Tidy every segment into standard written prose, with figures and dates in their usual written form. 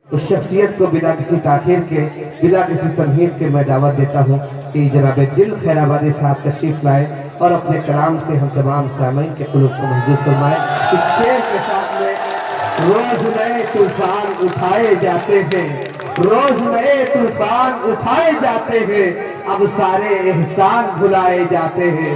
उस शख्सियत को बिना किसी ताखीर के, बिना किसी तमहीद के मैं दावत देता हूँ कि जनाब दिल खैराबादी साहब तशरीफ लाए और अपने कलाम से हम तमाम सामीन के कुलूब को महसूस फरमाए। इस शेर के साथ में रोज नए तूफान उठाए जाते हैं, रोज नए तूफान उठाए जाते हैं, अब सारे एहसान भुलाए जाते हैं,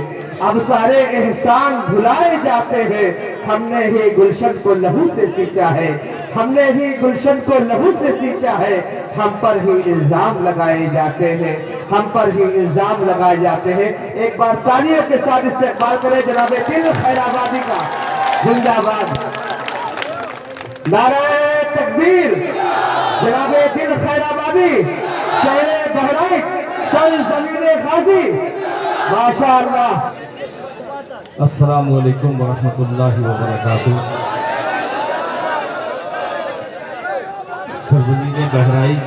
अब सारे एहसान भुलाए जाते हैं। हमने ही गुलशन को लहू से सींचा है, हमने ही गुलशन को लहू से सींचा है, हम पर ही इल्जाम लगाए जाते हैं, हम पर ही इल्जाम लगाए जाते हैं। एक बार तालियों के साथ इस्तेमाल करें जनाब दिल खैराबादी का। जिंदाबाद, नारे तकबीर। जनाब दिल खैराबादी शहर बहराइच सरजमीन गाजी, माशाअल्लाह। अस्सलामु अलैकुम वरहमतुल्लाहि वबरकातुहू। सरजमीन बहराइच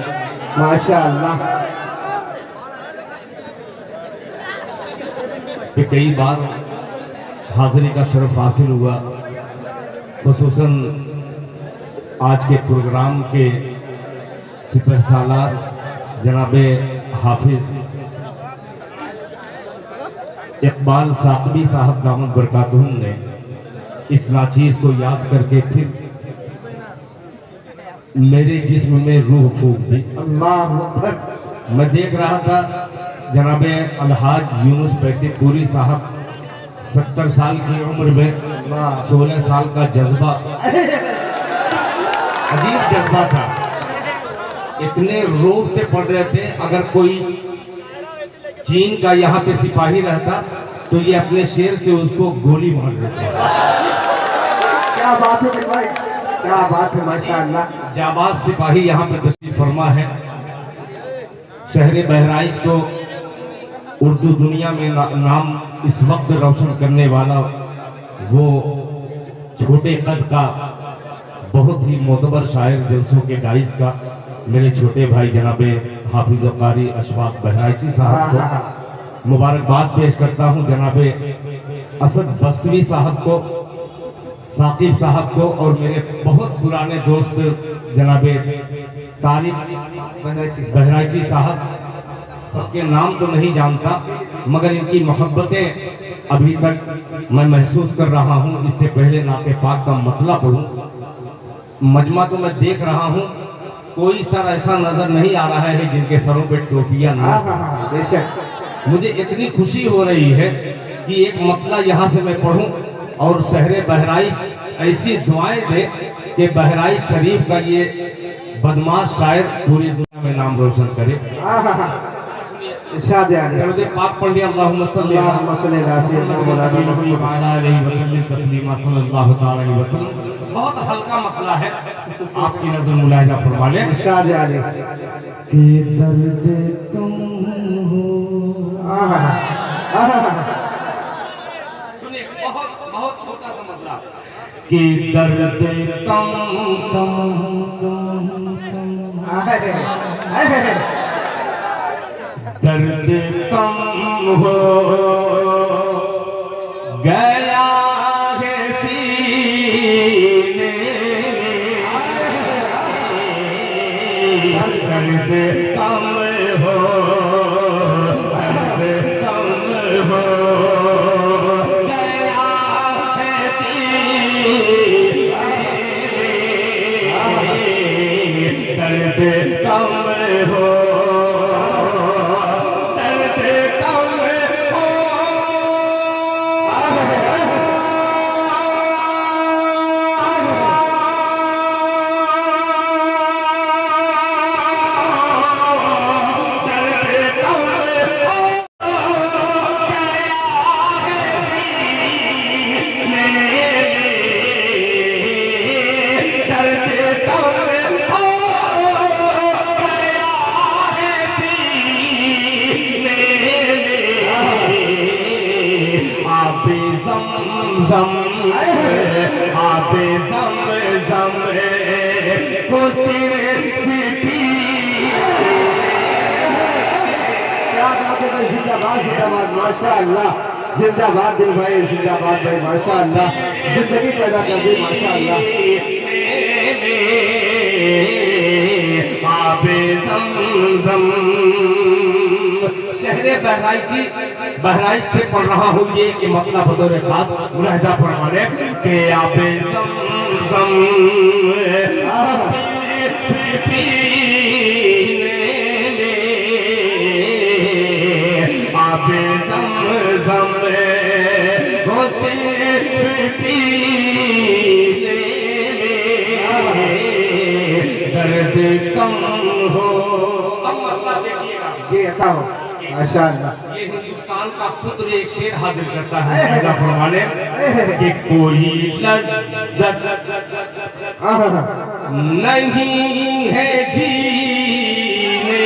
माशाअल्लाह पे कई बार हाजिरी का शरफ हासिल हुआ, खुसूसन आज के प्रोग्राम के सिपहसालार जनाब हाफिज इकबाल साकबी साहब दामद बरकातुहुम ने इस नाचीज को याद करके फिर मेरे जिस्म में रूह फूंक दी। अल्लाह अकबर। मैं देख रहा था जनाब अलहाज यूनुस पैतीपुरी साहब 70 साल की उम्र में 16 साल का जज्बा, अजीब जज्बा था, इतने रोब से पढ़ रहे थे। अगर कोई चीन का यहाँ पे सिपाही रहता तो ये अपने शेर से उसको गोली मार देते। क्या बात है भाई, क्या बात है, माशाअल्लाह। जाबाज सिपाही यहाँ पे तशरीफ फरमा है। शहर बहराइच को उर्दू दुनिया में नाम इस वक्त रोशन करने वाला वो छोटे कद का बहुत ही मोतबर शायर जलसों के गाइस का मेरे छोटे भाई जनाबे हाफिज कारी अशफाक बहराइची साहब को मुबारकबाद पेश करता हूँ। जनाबे असद बस्तवी साहब को, साकिब साहब को और मेरे बहुत पुराने दोस्त जनाबे तारिक बहराइची साहब, सबके नाम तो नहीं जानता मगर इनकी मोहब्बतें अभी तक मैं महसूस कर रहा हूँ। इससे पहले नाते पाक का मतलब पढ़ूं, मजमा तो मैं देख रहा हूँ, कोई सर ऐसा नजर नहीं आ रहा है जिनके सरों पे टोपियां ना। बेशक मुझे इतनी खुशी हो रही है कि एक मतला यहाँ से मैं पढ़ूं और शहर बहराइच ऐसी दुआएं दे कि बहराइच शरीफ का ये बदमाश शायर पूरी दुनिया में नाम रोशन करे। चलो पाक पढ़ लिया। अल्लाहुम्मा सल्ली अला तस्लीमा सल्लल्लाहु तआला अलैहि वसल्लम। बहुत हल्का मसला है, आपकी नजर मुलाहिजा फरमा लें। कि दर्द तुम हो, सुनिए, बहुत बहुत छोटा सा मसला। कि दर्द कम दर्द कम हो गया है सीने में, दर्द कम हो, दर्द कम हो गया है सीने में, दर्द कम हो, आबे जम जम क्या बात है भाई, जिंदाबाद जिंदाबाद, माशाअल्लाह। जिंदाबाद दिल भाई, जिंदाबाद भाई, माशाअल्लाह। जिंदगी पैदा कर दी, माशाअल्लाह। आबे ज़मज़म। शहरे बहराइच से पढ़ रहा हूँ ये मतलब बतौर खास मुलाहिजा फरमाने के आबे ज़मज़म आबे ज़मज़म दर्द कम हो। अब मसला देखिएगा, ये बताओ माशाअल्लाह। ये हिंदुस्तान का पुत्र एक शेर हाजिर करता है मुलाहिजा फरमाने कि कोई लज्जत नहीं है जीने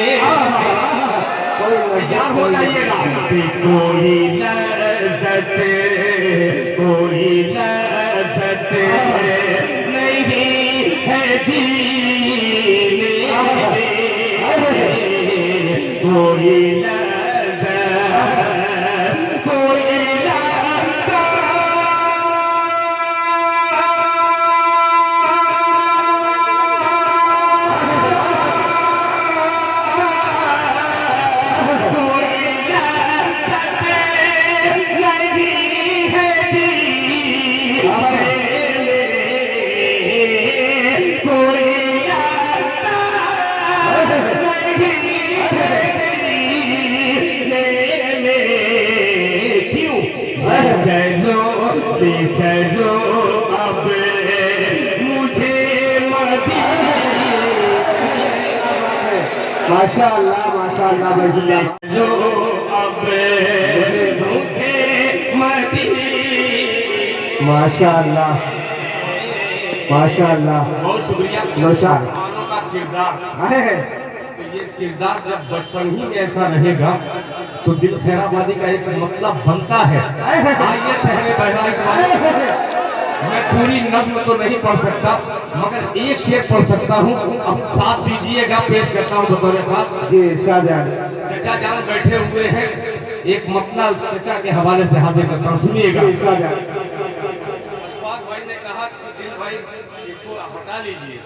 यार हो जाइएगा कि कोई लज्जत नहीं है जीने कोई चलो अब मुझे माशाअल्लाह माशाअल्लाह भाई जो अब मुझे माशाअल्लाह माशाअल्लाह। बहुत शुक्रिया। नौशाद खानों का किरदार है तो ये किरदार जब बचपन ही में ऐसा रहेगा तो दिल खैराबादी का एक मतलब बनता है। आइए शहर बहराइच वाले, मैं पूरी नज़्म तो नहीं पढ़ सकता मगर एक शेर पढ़ सकता हूँ। अब साथ दीजिएगा, पेश करता हूँ बतौर खास। जी शाहजहां चचा जान बैठे हुए हैं, एक मतलब चचा के हवाले से हाजिर करता हूँ, सुनिएगा। शाहजहां अशफाक भाई ने कहा कि दिल भाई इसको हटा लीजिए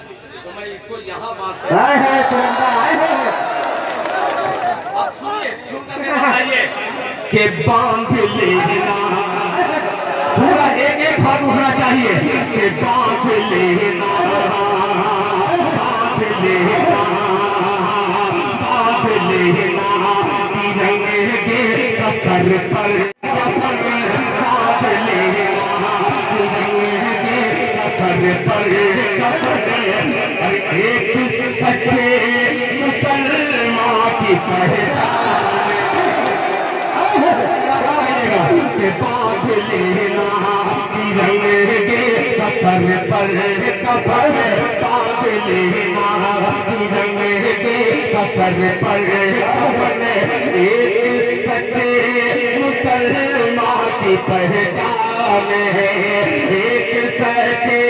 तो मैं इसको यहाँ बात आए हैं तिरंगा आए हैं। अब सुनिए, सुनकर के बताइए कि बांध लेना पूरा एक हाथ उठना चाहिए कि बांध लेना तिरंगे के कसर पर बांध लेना तिरंगे के कसर पर एक सच्चे मुसलमान की पहचान के बांध लेना तिरंगे के कसर पर कफन बांध लेना तिरंगे के कसर पर कफन एक सच्चे मुसलमान की पहचान है। एक सच्चे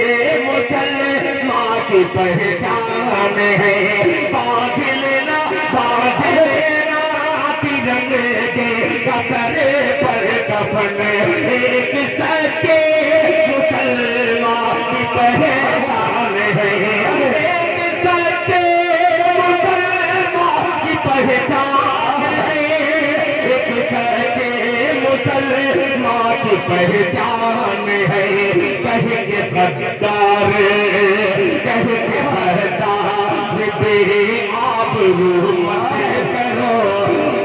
मुसलमान की पहचान है। बांध लेना तिरंगे के कसर पर कफन एक सच्चे मुसलमान की पहचान है। एक सच्चे मुसलमान की पहचान है। एक सच्चे मुसलमान की पहचान है। कह के गद्दार कह के हरदार तेरे आबरू मत करो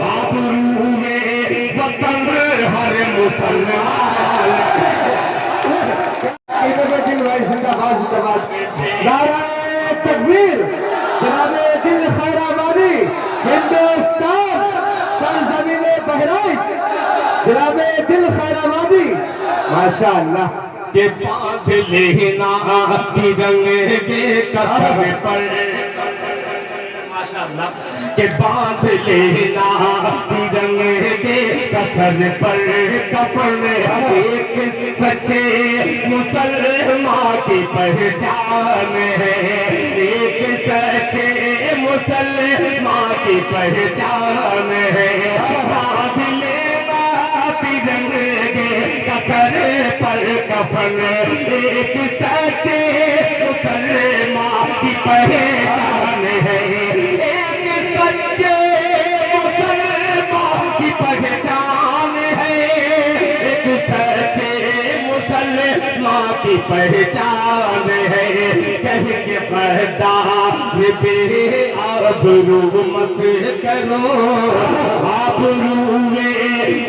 आबरू में वतन हर मुसलमान। दिल भाई जिंदाबाद जिंदाबाद। नारा तकबीर। जनाबे दिल खैराबादी हिंदुस्तान सरजमीन बहराइच जनाबे दिल खैराबादी माशाअल्लाह। के बांध लेना तिरंगे के कसर पर माशाअल्लाह के बांध लेना तिरंगे के कसर पर कफन एक सच्चे मुसलमान की पहचान है। एक सच्चे मुसलमान की पहचान है। बांध लेना तिरंगे के कसर पर कफन एक सच्चे मुसलमान की पहचान है। माँ की पहचान है, कह के गद्दार पे आबरू मत करो, आबरू में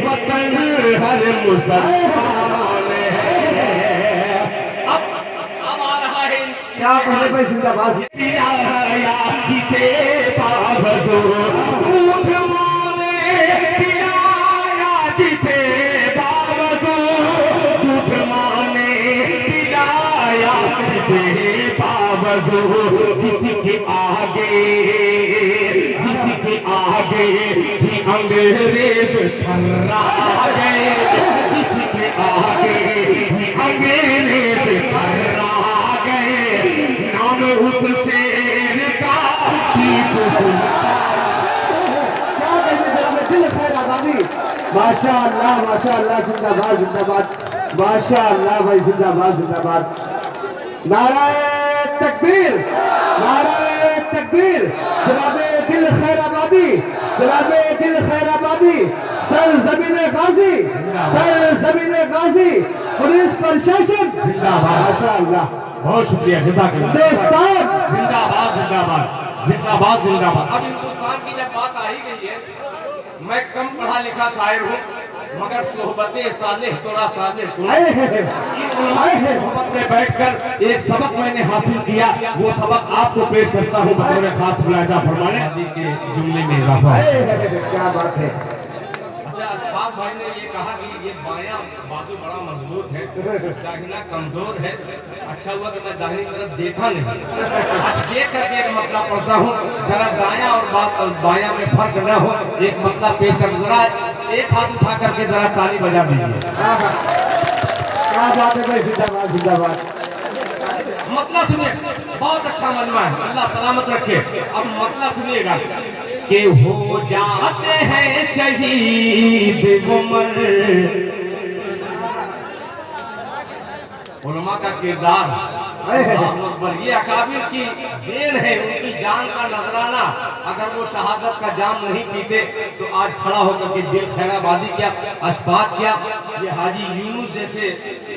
वतन हर मुसलमान है। अब आ रहा है क्या कहने भाई, जिंदाबाद। पिलाया जिसे बाबजो दूध माने, पिलाया जिसे बाबजो दूध माने, पिलाया जिसे बाबजो, जिसके आगे ही अंग्रेज थर्रा गए, जिसके आगे ही अंग्रेज थर्रा गए, नाम उस शेर का टीपू सुल्तान। क्या कहने जनाब दिल खैराबादी। माशाअल्लाह माशाअल्लाह, जिंदाबाद जिंदाबाद, माशाअल्लाह भाई, जिंदाबाद जिंदाबाद। नाराए तकबीर, नाराए तकबीर। जनाबे दिल खैराबादी, जनाबे दिल खैराबादी, सर जमीने गाजी, सर जमीने गाजी, पुलिस प्रशासन जिंदाबाद। माशाअल्लाह, बहुत शुक्रिया, जज़ाकल्लाह। दोस्तान जिंदाबाद जिंदाबाद जिंदाबाद जिंदाबाद। अब हिंदुस्तान की जब बात आ ही गई है, मैं कम पढ़ा लिखा शायर हूँ, मगर सोहबते सालेह तोरा सालेह तोरा आए हैं, आए हैं। मोहब्बत में बैठकर एक सबक मैंने हासिल किया, वो सबक आपको पेश करता हूँ बतौर खास मुलाहिजा फरमाने के जुमले में इजाफा। आए हैं, क्या बात है। अच्छा, अशफाक भाई ने ये कहा कि ये बायां बाजू बड़ा मजबूत है, दाहिना कमजोर है। अच्छा हुआ कि मैं दाहिनी तरफ देखा नहीं, आज देख करके एक मतलब पढ़ता हूँ, जरा दायां और बायां में फर्क न हो, एक मतलब पेश कर। जरा एक हाथ उठा करके जरा ताली बजा दीजिए। क्या बात है भाई, जिंदाबाद जिंदाबाद। मतलब सुनिए, बहुत अच्छा मजमा है, अल्लाह सलामत रखे। अब मतलब सुनिएगा कि हो जाते हैं शहीद उमर, उलमा का किरदार, अल्लाहु अकबर, ये अकाबिर की देन है, उनकी जान का नजराना। अगर वो शहादत का जाम नहीं पीते तो आज खड़ा होकर के दिल खैराबादी क्या, अशफाक क्या, ये हाजी यूनुस जैसे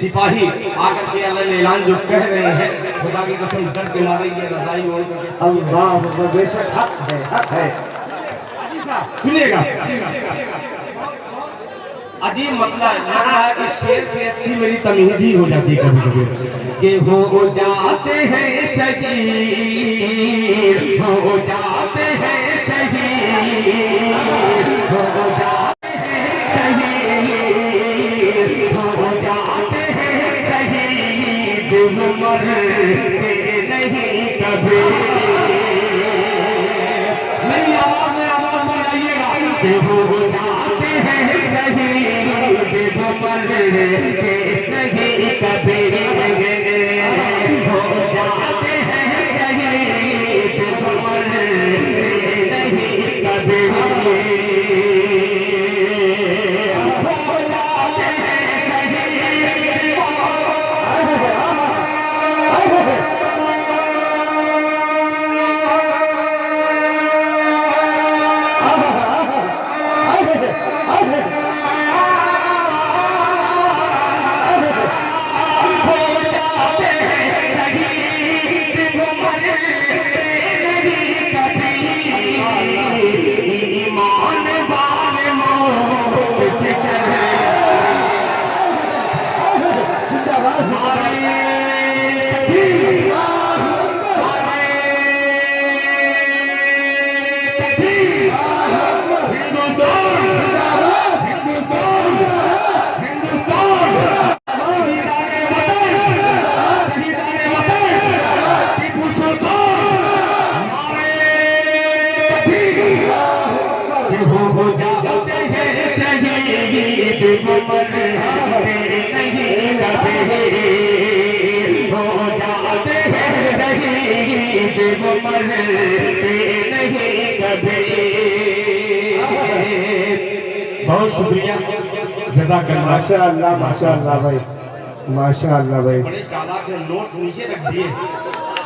सिपाही आकर के अल्लाह ऐलान जो कह रहे हैं, खुदा की कसम डर के मारे ये रजाई ओढ़ करके। अल्लाह बेशक हक है, हक है। सुनिएगा, अजीब मतलब लग रहा है कि शेर से अच्छी मेरी तमीज़ ही हो जाती है कभी कभी, कि हो जाते हैं शहीद, हो जाते हैं शहीद, हो जाते हैं शहीद, हो जाते हैं शहीद, मरते नहीं कभी। मेरी आवाज में आइएगा कि हो जाते हैं शहीद, मरते नहीं कभी, हो जाते हैं शहीद, मरते नहीं कभी, हो जाते हैं शहीद। बहुत शुक्रिया, जज़ाकल्लाह। माशाअल्लाह माशाअल्लाह भाई, माशाअल्लाह भाई। बड़े चालाक हैं, नोट नीचे रख दिए।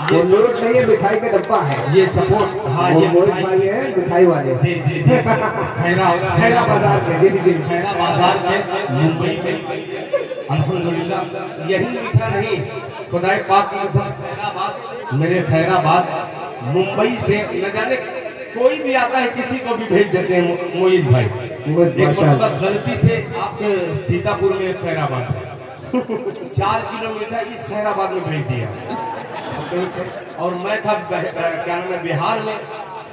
वो नोट नहीं है, मिठाई का डब्बा है। ये सपोर्ट, हाँ वो ये मोहित भाई है, मिठाई वाले। जी जी जी, खैरा खैरा बाजार के, जी जी जी। खैरा बाजार के मुंबई में अल्हम्दुलिल्लाह यही मीठा नहीं, खुदाए पाक की कसम, खैराबाद, मेरे खैराबाद मुंबई से न जाने कोई भी आता है किसी को भी भेज देते हैं मोहित भाई। एक मरतबा गलती से आपके सीतापुर में खैराबाद 4 किलोमीटर इस खैराबाद में भेज दिया, और मैं था क्या नाम है बिहार में।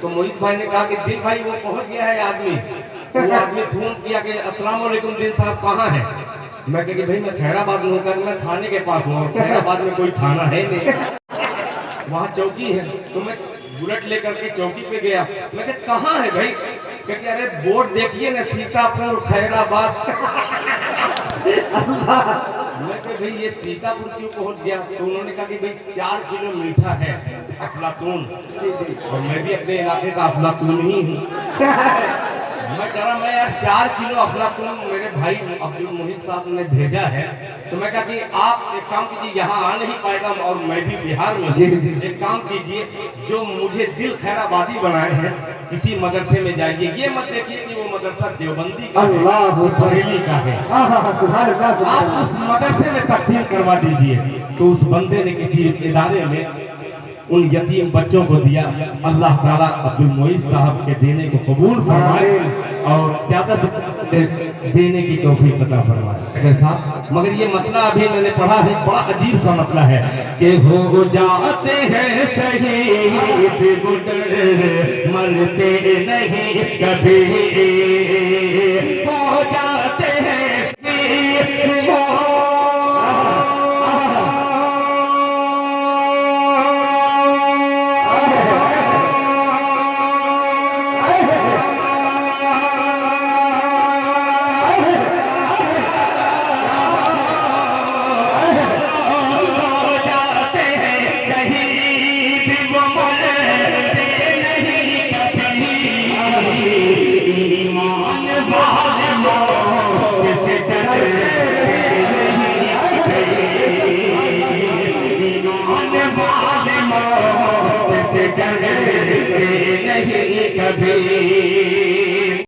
तो मोहित भाई ने कहा कि दिल भाई वो पहुंच गया है आदमी। वो आदमी फोन किया कि अस्सलाम वालेकुम दिल साहब कहाँ हैं। मैं कहा कि भाई मैं खैराबाद में हूँ, मैं थाने के पास हूँ, और खैराबाद में कोई थाना है नहीं, वहाँ चौकी है। तो मैं बुलेट लेकर के चौकी पे गया। मैं कहा कहाँ है भाई, कहते अरे बोर्ड देखिए ना, सीतापुर खैराबाद। मैं कहा भाई ये सीतापुर क्यों पहुंच गया। तो उन्होंने कहा कि भाई 4 किलो मीठा है अफलातून, और मैं भी अपने इलाके का अफलातून ही हूँ। मैं डरा, मैं यार 4 किलो अफलातून मेरे भाई अब्दुल मोहित साहब ने भेजा है। तो मैं कहा कि आप एक काम कीजिए, यहाँ आ नहीं पाएगा और मैं भी बिहार में हूँ, एक काम कीजिए, जो मुझे दिल खैराबादी बनाए हैं किसी मदरसे में जाइए। ये मत देखिए कि वो मदरसा देवबंदी का है, बरेली का है, आप उस मदरसे में तकसीम करवा दीजिए। तो उस बंदे ने किसी इदारे में उन यतीम बच्चों को दिया। अल्लाह ताला अब्दुल मोइज साहब के देने को कबूल फरमाए और ज्यादा से देने की तौफीक अता फरमाए। मगर ये मसला अभी मैंने पढ़ा है, बड़ा अजीब सा मसला है कि हो जाते हैं शहीद मरते नहीं कभी, हो जाते हैं शहीद नहीं कभी